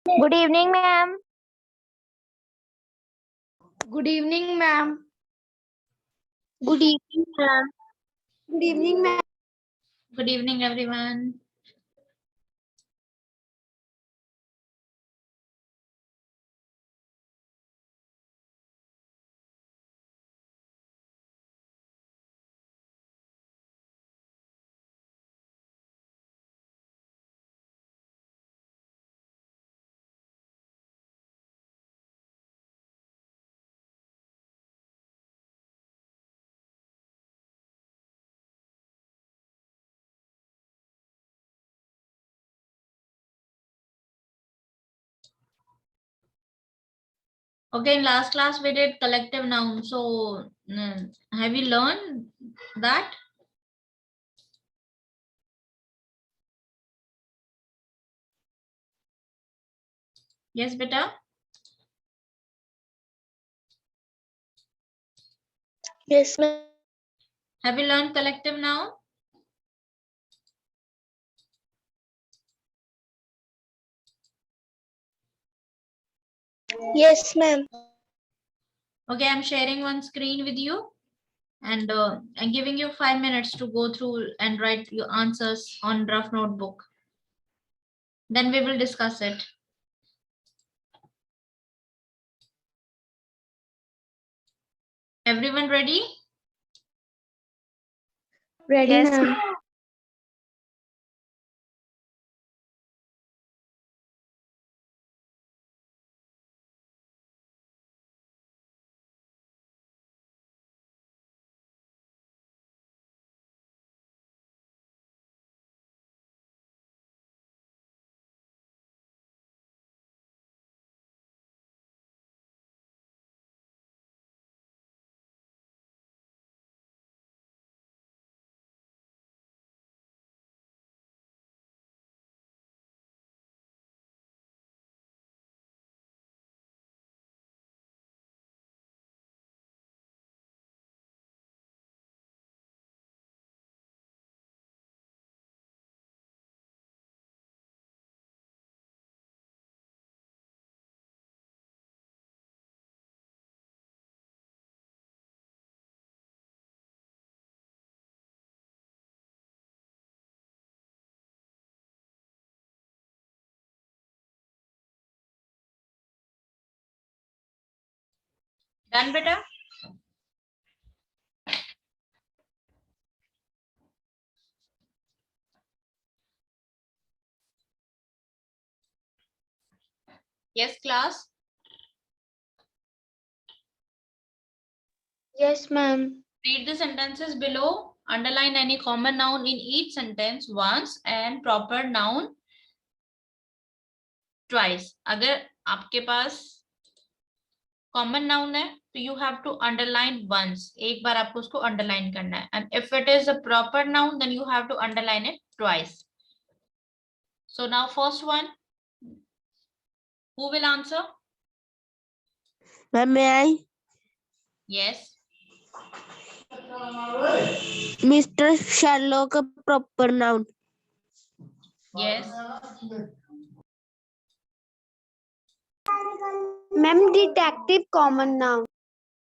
Good evening, ma'am. Good evening, ma'am. Good evening, ma'am. Good evening, ma'am. Good evening, everyone. Okay, in last class we did collective noun. So, have you learned that? Yes, beta? Yes, ma'am. Have you learned collective noun? Yes, ma'am. Okay, I'm sharing one screen with you and I'm giving you 5 minutes to go through and write your answers on rough notebook. Then we will discuss it. Everyone ready? Ready, Yes, ma'am. Done, beta? Yes, class? Yes, ma'am. Read the sentences below. Underline any common noun in each sentence once and proper noun twice. अगर आपके पास common noun है तो you have to underline once, एक बार आपको उसको underline करना है, and if it is a proper noun then you have to underline it twice. So now first one, who will answer? ma'am, may I? Yes. Mr. Sherlock, a proper noun. Yes. Ma'am, detective common noun.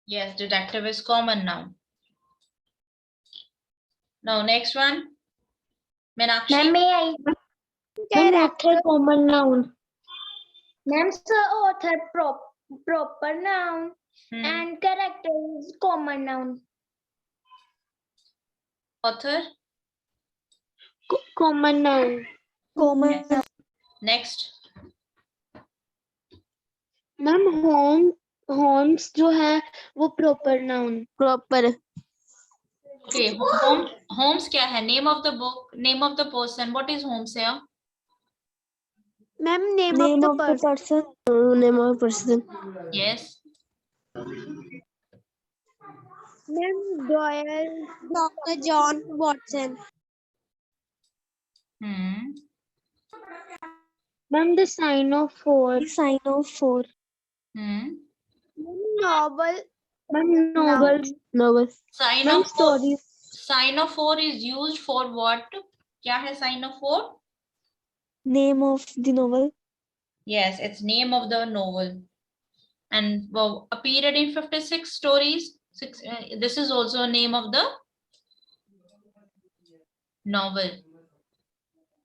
Yes, detective is common noun. Now next one, Meenakshi. Ma'am, may I? Ma'am, author, common noun. Ma'am, sir, author proper noun and character is common noun. Author. Common noun. Common. Next. Ma'am, Holmes जो है वो proper noun. Proper. Okay, Holmes क्या है? Name of the book, name of the person. What is Holmes here? Ma'am, name Name of the person. Name of person. Yes. Ma'am, Doyle. Dr. John Watson. Ma'am, the sign of four. Sign of four. Novel. Ma'am, novels. Novel. Sign Ma'am, of stories. Sign of 4 is used for what? क्या है sign of 4? Name of the novel. Yes, it's name of the novel. And well, appeared in 56 stories. This is also a name of the novel.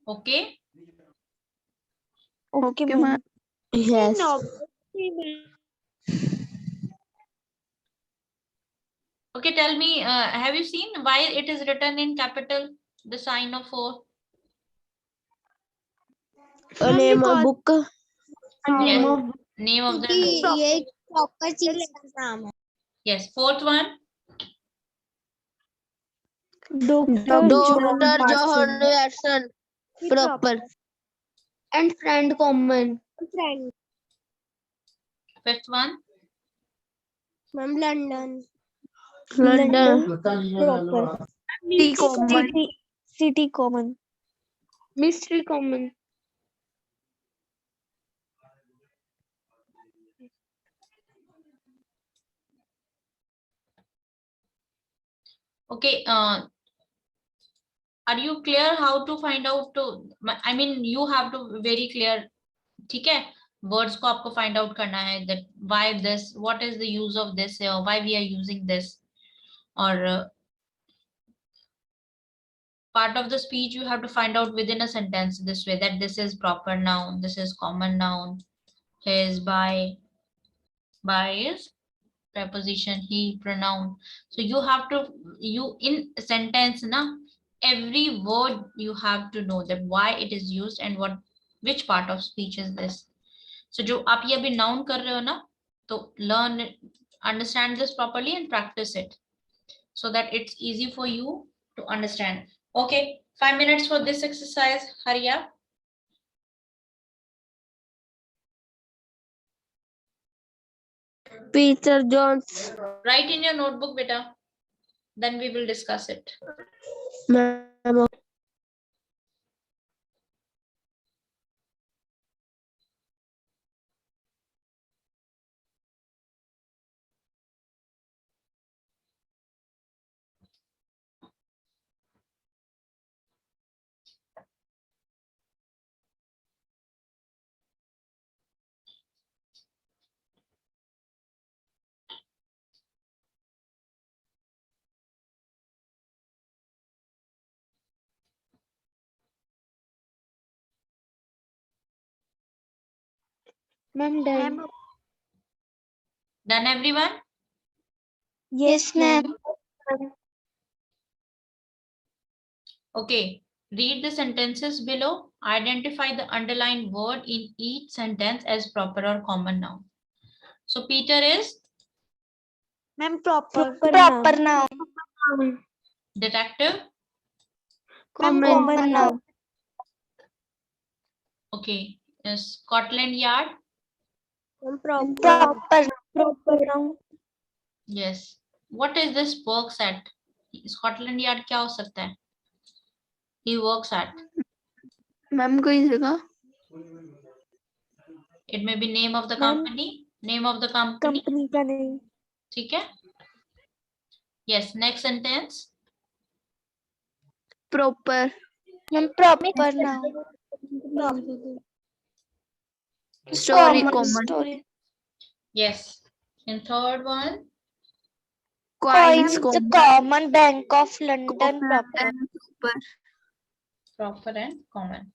Okay. Okay, ma'am. Yes. Okay, tell me, have you seen why it is written in capital, the sign of O? Name of book. Yes, name of the ये proper चीज का नाम है. yes. Fourth one, Doctor John Watson. Proper. And friend common. fifth one, Ma'am, London. Proper. City common. Mystery common. okay. Are you clear how to find out to? I mean, you have to very clear. ठीक है, words को आपको find out करना है that why this, what is the use of this, or why we are using this, or part of the speech you have to find out within a sentence this way, that this is proper noun, this is common noun, his, by is preposition, he, pronoun. So you have to, you in a sentence na, every word you have to know that why it is used and what, which part of speech is this. So जो आप ये अभी noun कर रहे हो ना, तो learn, understand this properly and practice it so that it's easy for you to understand. Okay, 5 minutes for this exercise. Hurry up. Peter Jones. Write in your notebook, beta. Then we will discuss it. Ma'am. Ma'am, done. Done, everyone? Yes, ma'am. Okay, read the sentences below. Identify the underlined word in each sentence as proper or common noun. So Peter is Ma'am, proper noun. detective. Common. noun. Okay, Scotland Yard. Proper noun. Yes. What is this works at? Scotland Yard क्या हो सकता है? He works at. Ma'am कोई जगह. It may be name of the Ma'am, company. Name of the company. Company का नहीं. ठीक है? Yes. Next sentence. Proper. Ma'am, proper noun. Story common. Story. Yes. And third one. Coins common. Common Bank of London. Proper. Proper and common.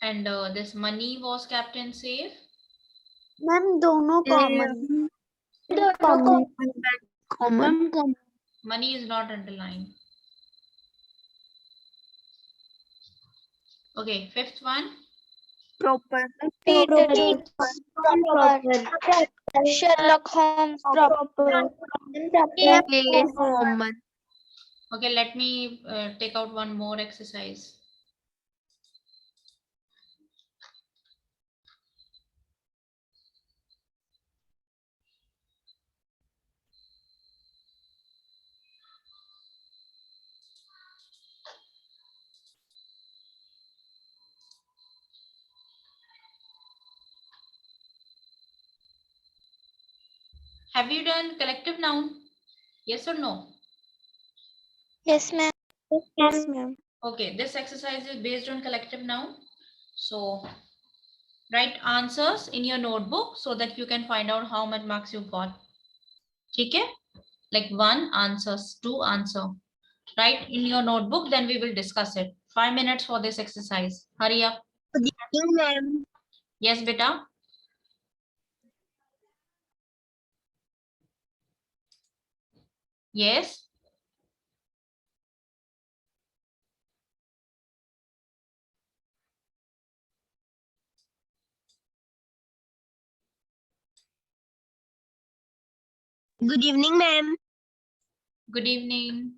And this money was kept in safe. Ma'am दोनों common. Common. Money is not underlined. Okay, fifth one. Proper. Sherlock Holmes. Proper. Common. Okay, let me take out one more exercise. Have you done collective noun? Yes or no? Yes, ma'am. Yes, ma'am. Okay, this exercise is based on collective noun. So write answers in your notebook so that you can find out how much marks you got. Okay? Like 1 answers, 2 answer. Write in your notebook, then we will discuss it. 5 minutes for this exercise. Hurry up. Good evening, ma'am. Yes, beta. Yes. Good evening, ma'am. Good evening.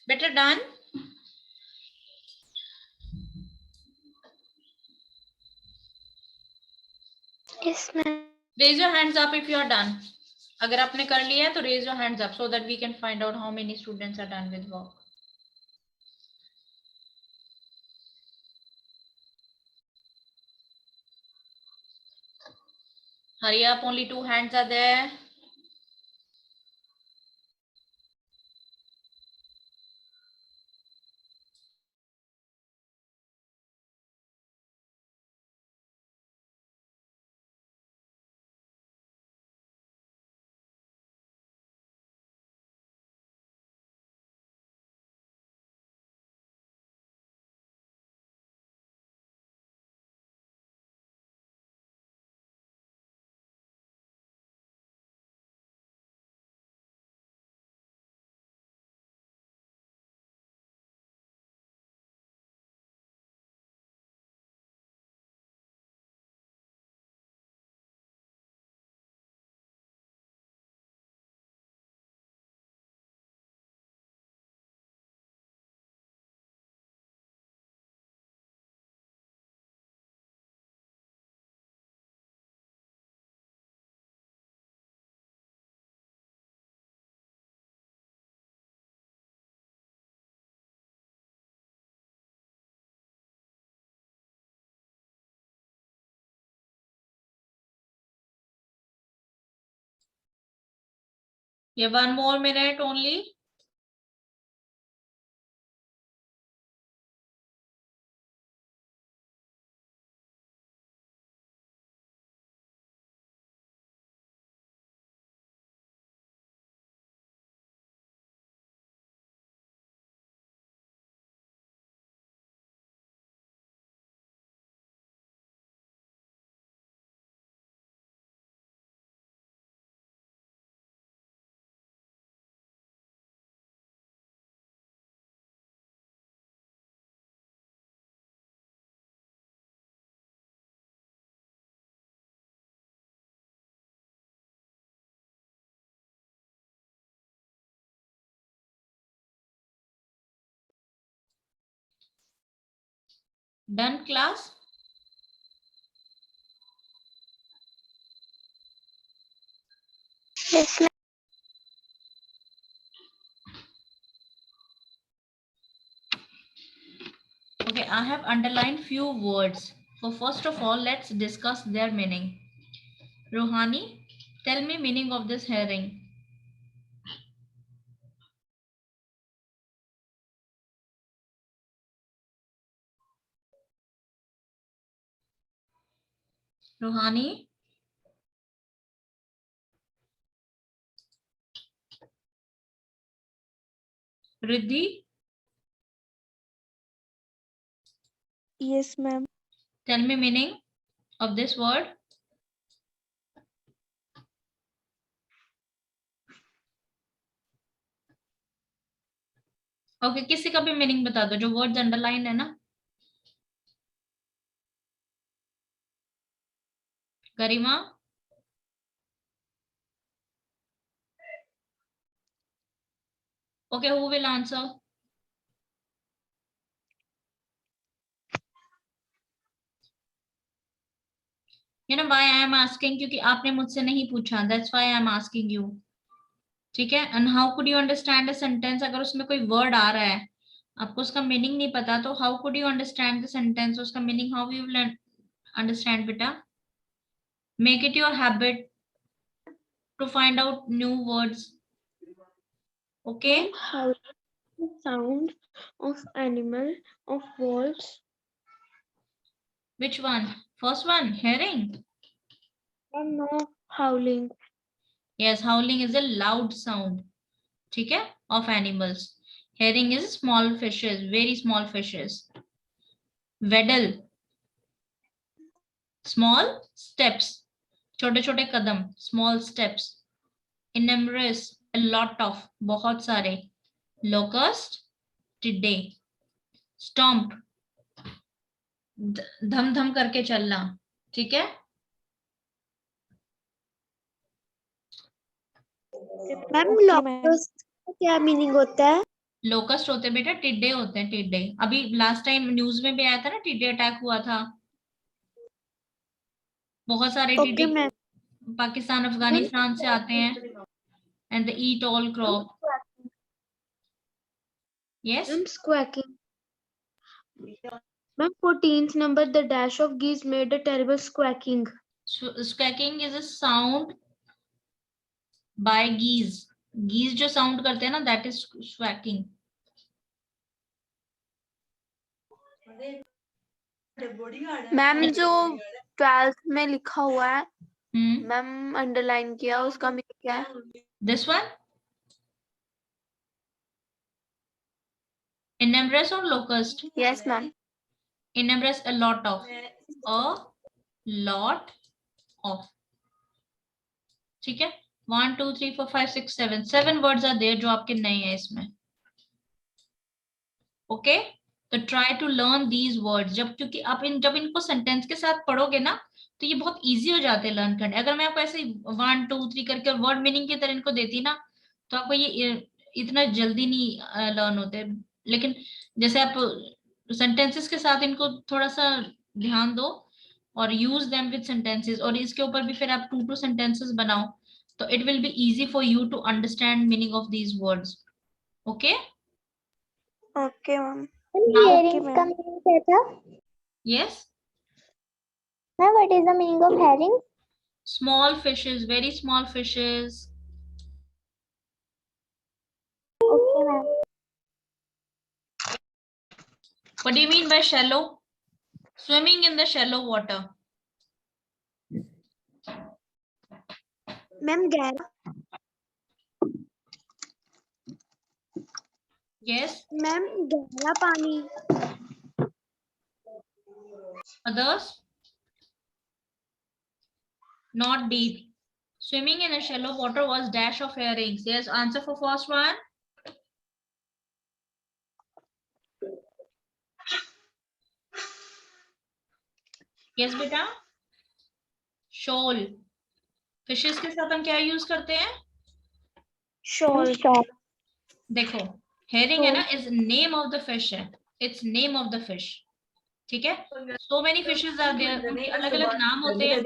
Better done. Yes, ma'am. Raise your hands up if you are done. अगर आपने कर लिया है तो raise your hands up so that we can find out how many students are done with work. Hurry up, only 2 hands are there. Yeah, 1 more minute only. Done, class? Yes, ma'am. Okay, I have underlined few words. So first of all, let's discuss their meaning. Rohani, tell me meaning of this herring. Rohani? Riddhi, Yes, ma'am. tell me meaning of this word. Okay, किसी का भी meaning बता दो जो words underline है ना. गरिमा? Okay, who will answer? You know why I am asking? क्योंकि आपने मुझसे नहीं पूछा. That's why I am asking you. ठीक है. And how could you understand a sentence अगर उसमें कोई word आ रहा है, आपको उसका मीनिंग नहीं पता, तो how could you understand the sentence? उसका meaning how you will understand, बेटा? Make it your habit to find out new words. Okay? How the sound of animal of wolves. Which one? First one, herring. And no howling. Yes, howling is a loud sound. ठीक है? Of animals. Herring is small fishes, very small fishes. Waddle, small steps, छोटे छोटे कदम, small steps. Enumerous, a lot of, बहुत सारे. Locust, टिड्डे. Stomp, धम धम करके चलना. ठीक है? मैम Okay, लॉकस्ट का क्या मीनिंग होता है? लोकस्ट होते बेटा, टिड्डे होते हैं, टिड्डे. अभी लास्ट टाइम न्यूज में भी आया था ना, टिड्डे अटैक हुआ था. बहुत सारे ओके टिड्डे मैम. पाकिस्तान अफगानिस्तान से आते हैं. And they eat all crop. Yes. Ma'am squawking. Ma'am 14th number, the dash of geese made a terrible squawking. Squawking is a sound by geese. Geese जो साउंड करते हैं ना, दैट इज स्क्वैकिंग. मैम जो 12th में लिखा हुआ है, ma'am underline किया, उसका मीनिंग क्या है? दिस वन, इनम्ब्रेस और लोकस्ट. Yes ma'am. इनम्ब्रेस, a lot of, a lot of. ठीक है. 1 2 3 4 5 6 7 7 वर्ड्स आर देयर जो आपके नए हैं इसमें. ओके, तो try to learn these words. क्योंकि आप जब इनको सेंटेंस के साथ पढ़ोगे ना, तो ये बहुत इजी हो जाते हैं लर्न करने. अगर मैं आपको ऐसे 1 2 3 करके वर्ड मीनिंग की तरह इनको देती ना, तो आपको ये इतना जल्दी नहीं लर्न होते. लेकिन जैसे आप सेंटेंसेस के साथ इनको थोड़ा सा ध्यान दो और यूज देम विद सेंटेंसेस, और इसके ऊपर भी फिर आप 2 सेंटेंसेस बनाओ, तो it will be easy for you to understand meaning of these words. Okay. Okay ma'am. Herring का meaning क्या था? Yes. Now, what is the meaning of herring? Small fishes, very small fishes. Okay, ma'am. What do you mean by shallow? Swimming in the shallow water. Ma'am गहरा. Yes. Ma'am गहरा पानी. Others? Not deep. Swimming in a shallow water was dash of herrings. Yes, answer for first one. Yes, beta. Shoal. Fishes के साथ हम क्या use करते हैं? Shawl. देखो, herring है ना, is name of the fish है. It's name of the fish. ठीक है, so many fishes are there, उनके अलग अलग नाम होते हैं.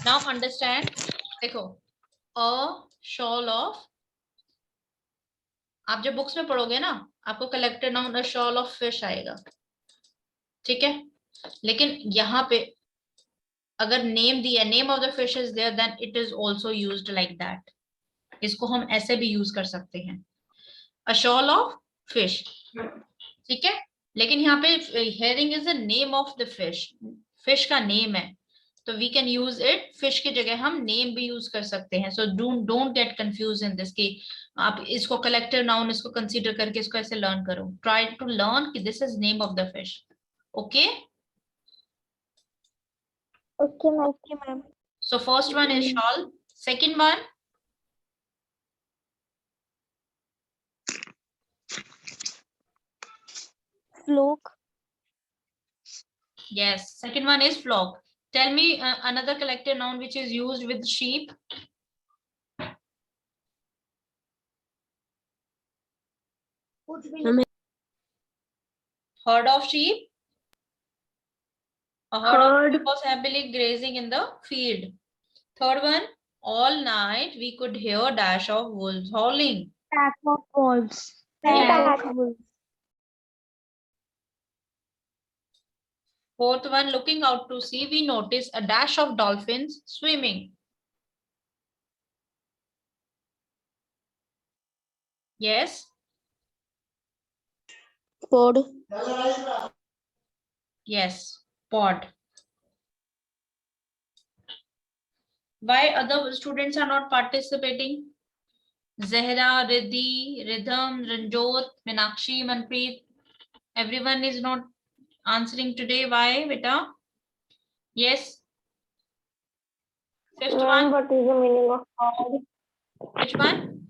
Now understand, देखो, a shoal of, आप जब बुक्स में पढ़ोगे ना आपको collected noun a shoal of fish आएगा, ठीक है, लेकिन यहाँ पे अगर नेम दिया, name of the fish is there, then it is also used like that. इसको हम ऐसे भी यूज कर सकते हैं, अ shoal ऑफ फिश, ठीक है. लेकिन यहाँ पे herring is the name of the fish, fish का नेम है, तो we can use it, fish की जगह हम नेम भी यूज कर सकते हैं. So don't get confuse in this कि आप इसको कलेक्टिव नाउन इसको कंसीडर करके इसको ऐसे लर्न करो. ट्राई टू लर्न कि this is name of the fish. Okay, Okay, ma'am. Okay, ma'am. so first one is shawl, second one Flock. yes, second one is flock. Tell me another collective noun which is used with sheep. Herd of sheep. A herd of sheep was happily grazing in the field. Third one, all night we could hear dash of wolves howling. Pack of wolves. Yes. Pack wolves. Fourth one, looking out to sea, we notice a dash of dolphins swimming. Yes. Pod. Yes, pod. Why other students are not participating? Zehra, Riddhi, Rhythm, Ranjot, Meenakshi, Manpreet. Everyone is not answering today. Why, beta? Yes. Fifth one. What is the meaning of pod? Which one?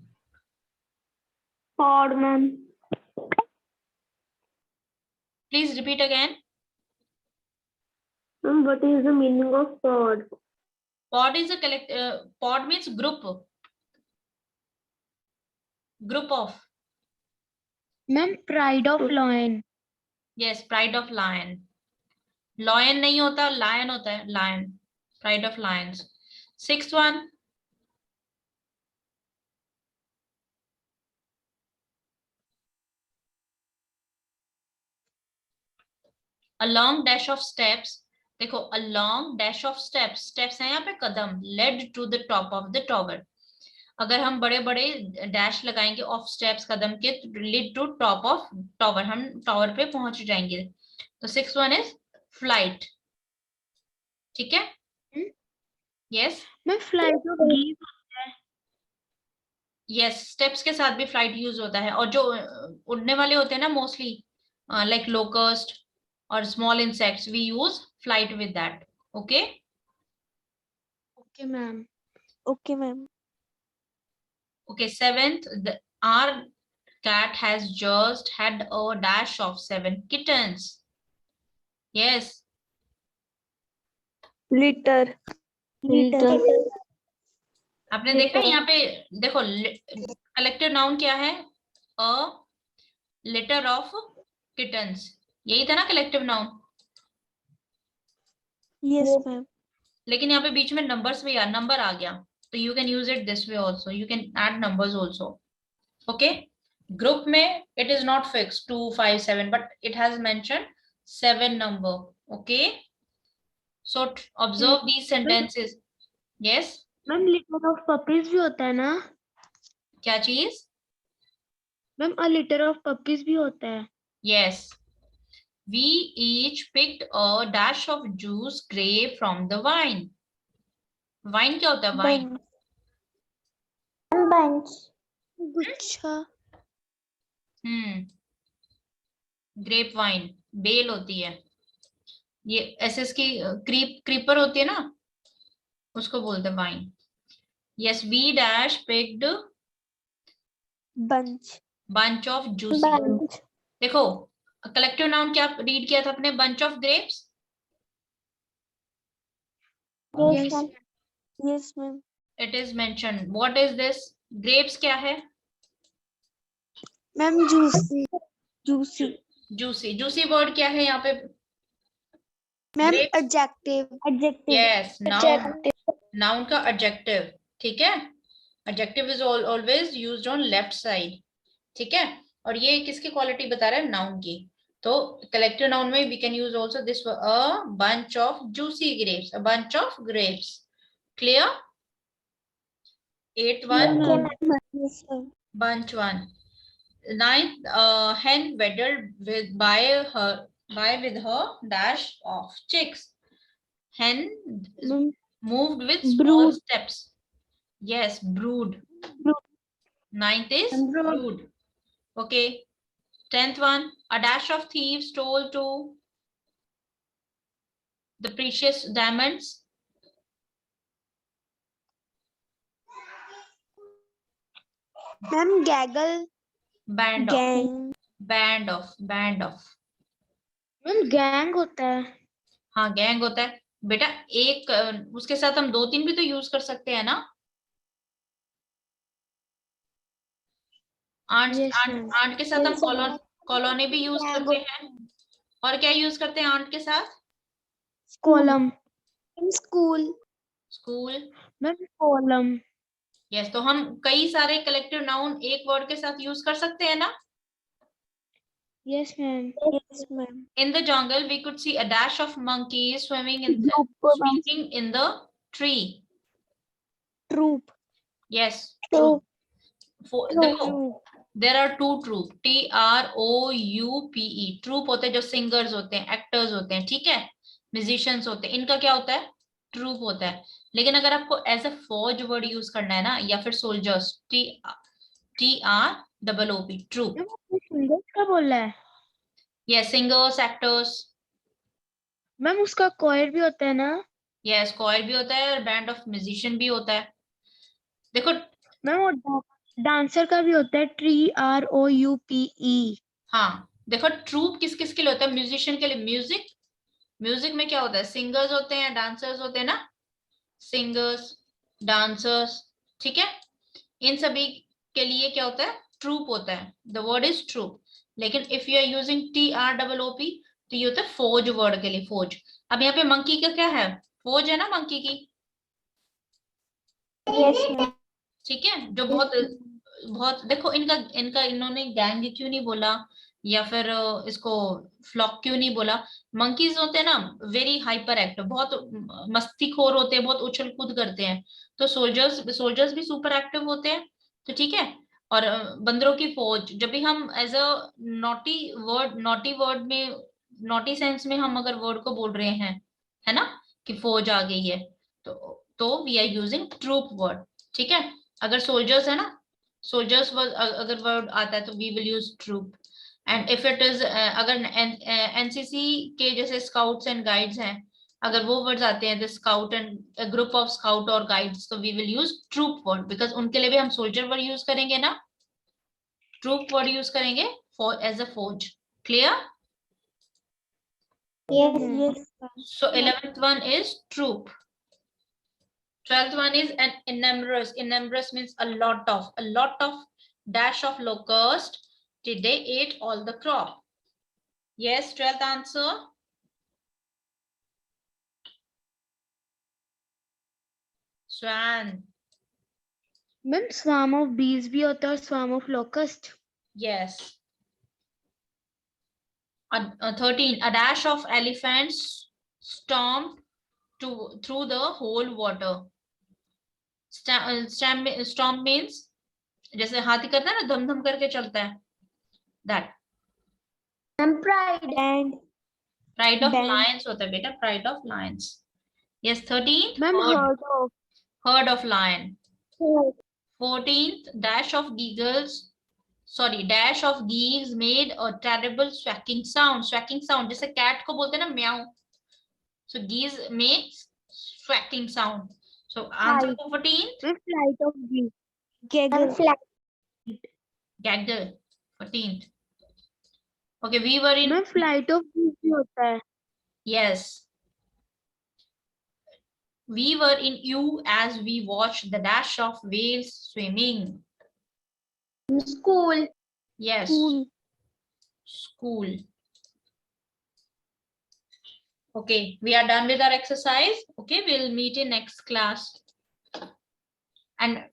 Pod, ma'am. Please repeat again. What is the meaning of pod? Pod is a pod means group. Group of. Ma'am, pride of lion. Yes, pride of lion. Lion नहीं होता, lion होता है, lion. Pride of lions. Sixth one. A long dash of steps. देखो, a long dash of steps. Steps है यहाँ पे कदम. Led to the top of the tower. अगर हम बड़े बड़े डैश लगाएंगे ऑफ स्टेप्स कदम के, lead to top of tower, हम टावर पे पहुंच जाएंगे. तो सिक्स वन इज फ्लाइट. ठीक है. यस मैं flight of leave. Yes, steps के साथ भी फ्लाइट यूज होता है. और जो उड़ने वाले होते हैं ना मोस्टली, लाइक लोकस्ट और small insects, we use flight with that. Okay. Okay ma'am. Okay, ma'am. Okay, seventh, our cat has just had a dash of 7 kittens. Yes. Litter. Litter. आपने देखा यहाँ पे, देखो कलेक्टिव नाउन क्या है? अ litter of kittens. यही था ना कलेक्टिव नाउन. Yes, ma'am. लेकिन यहाँ पे बीच में नंबर्स भी नंबर आ गया, तो you can use it this way also. You can add numbers also. Okay. Group में it is not fix 2, 5, 7, but it has mention 7 number. Okay. So observe these sentences. Yes ma'am, litter of puppies भी होता है ना? क्या चीज? Ma'am, a litter of puppies भी होता है. Yes. We each picked a dash of juice grape from the vine. Vine क्या होता है? Vine. Bunch. गुच्छा. ग्रेप वाइन बेल होती है. ये एसएस की क्रीपर होती है ना, उसको बोलते हैं vine. Yes, we dash picked bunch of juicy. Bunch. देखो कलेक्टिव नाउन क्या रीड किया था अपने? bunch of grapes. Yes, ma'am. Yes, ma'am. it is mentioned. What is this? Grapes क्या है? Ma'am juicy juicy Juicy. Juicy word क्या है यहाँ पे? Ma'am Grapes? Adjective adjective Yes, noun. Noun का adjective. ठीक है? Adjective is always used on left side. ठीक है? और ये किसकी क्वालिटी बता रहा है? नाउन की. तो collective noun में we can use also this a bunch of juicy grapes. A bunch of grapes. Clear? 8-1. Bunch 1. 9th, hen wedded with her dash of chicks. Hen moved with small steps. Yes, brood. 9th is brood. Okay. 10th one, a dash of thieves stole to the precious diamonds. Ma'am gaggle Band of. Gang Band of. Band of. Ma'am gang होता है. हाँ gang होता है बेटा. एक उसके साथ हम 2-3 भी तो यूज कर सकते हैं ना. आंट के साथ हम कॉलोनी भी यूज करते हैं. और क्या यूज करते हैं आंट के साथ? Column school school. Ma'am column. Yes, तो हम कई सारे कलेक्टिव नाउन एक वर्ड के साथ यूज कर सकते हैं ना. Yes ma'am. Yes ma'am. In the jungle we could see a dash of monkeys swimming in the tree. Troop. Yes, troop. देखो, there are two troop. TROUPE. Troupe होते हैं जो सिंगर्स होते हैं, एक्टर्स होते हैं, ठीक है, म्यूजिशियंस होते हैं. इनका क्या होता है? ट्रूप होता है. लेकिन अगर आपको एज अ फौज वर्ड यूज करना है ना, या फिर सोल्जर्स, TROOP. ट्रूप. सिंगर्स का बोल रहा है. Yes, singers, actors. मैम उसका कोयर भी होता है ना. यस, कोयर भी होता है और बैंड ऑफ म्यूजिशियन भी होता है. देखो मैम वो डांसर का भी होता है. TROUPE. हाँ, देखो ट्रूप किस किस के लिए होता है? म्यूजिशियन के लिए. म्यूजिक में क्या होता है? सिंगर्स होते हैं, डांसर्स होते हैं ना. सिंगर्स, डांसर्स, ठीक है. इन सभी के लिए क्या होता है? ट्रूप होता है. The word is troop. लेकिन if you are using TROOP तो ये होता है फौज वर्ड के लिए. फौज. अब यहाँ पे मंकी का क्या है? फौज है ना मंकी की. ठीक है, जो बहुत बहुत. देखो इनका इन्होंने गैंग क्यों नहीं बोला, या फिर इसको फ्लॉक क्यों नहीं बोला? मंकीज होते हैं ना वेरी हाइपर एक्टिव, बहुत मस्तीखोर होते हैं, बहुत उछल कूद करते हैं. तो सोल्जर्स भी सुपर एक्टिव होते हैं. तो ठीक है. और बंदरों की फौज, जब भी हम एज अ नॉटी वर्ड में, नॉटी सेंस में हम अगर वर्ड को बोल रहे हैं, है ना, कि फौज आ गई है, तो we are using troupe word. ठीक है. अगर सोल्जर्स है ना, सोल्जर्स अगर वर्ड आता है तो we will use troop. And if it is अगर एनसीसी के जैसे स्काउट्स एंड गाइड्स हैं, अगर वो वर्ड्स आते हैं, the scout and group of scout और गाइड्स, तो we will use troop word, because उनके लिए भी हम सोल्जर वर्ड यूज करेंगे ना, ट्रूप वर्ड यूज करेंगे फॉर एज अ फौज. Clear? Yes. So 11th one is troop. 12th one is an enumerous. Enumerous means a lot of dash of locust. Did they ate all the crop? Yes, 12th answer. Swan. Ma'am swarm of बीज भी होता है और swarm of locust. Yes. 13. A dash of elephants stomped through the whole water. Stomp means जैसे हाथी करता है ना, धम धम करके चलता है. That. Pride of lions होता है बेटा. Pride of lions. Yes, 13th. Ma'am Herd of lion. 14th. Dash of geese made a terrible swacking sound. Swacking sound जैसे cat को बोलते हैं ना, म्याऊ. So geese makes swacking sound. So answer for 14th. Flight of बीज. Gaggle. 14th. Okay, we were in. Ma'am flight of बीज भी होता है. Yes. We were in U as we watched the dash of whales swimming. School. Yes. School. Okay, we are done with our exercise. Okay, we'll meet in next class. And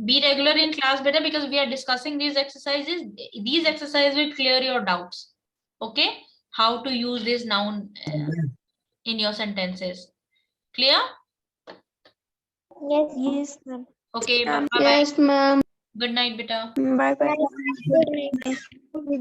be regular in class, better, because we are discussing these exercises. These exercises will clear your doubts. Okay, how to use this noun in your sentences. Clear? Yes. Yes, ma'am. Okay, bye bye. Yes, ma'am. Good night, beta. Bye bye. Good night. Good night.